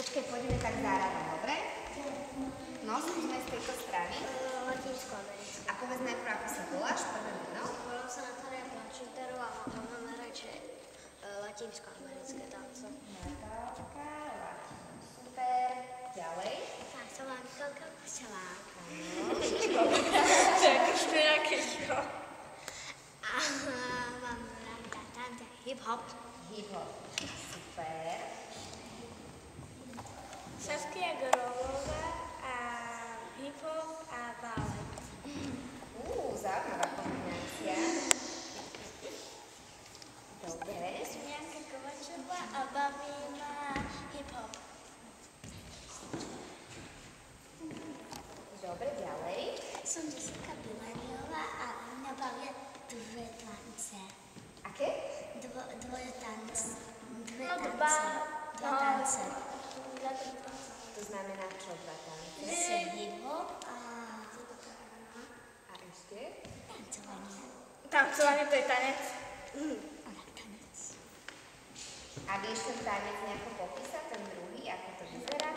Počkej, pôjdeme tak záradom, dobre? No, skúsme z tejto strany. Latinsko-americké. A povedz najprv, ako sa voláš, prvé meno. Volám sa Natália Planšinterová a máme radšej latinsko-americké tance. Natálka, super. Ďalej. Tak, sa volám Mikalka Kučeláka. A mám rada tance hip-hop. Hip-hop, super. Saskia Gorovová a hip-hop a ballet. Zaujímavá kombinácia. Dobre. Som Janka Kovačová a baví ma hip-hop. Dobre, ďalej. Som Jessica Bilaniová a mňa bavia dve tance. Aké? Dve tance. No dva tance. To znamená čo, dva tance? Hip-hop a ešte? tancovanie. Tancovanie to je tanec. Ale tanec. A vieš ten tanec nejako popísať, ten druhý, ako to vyzerá?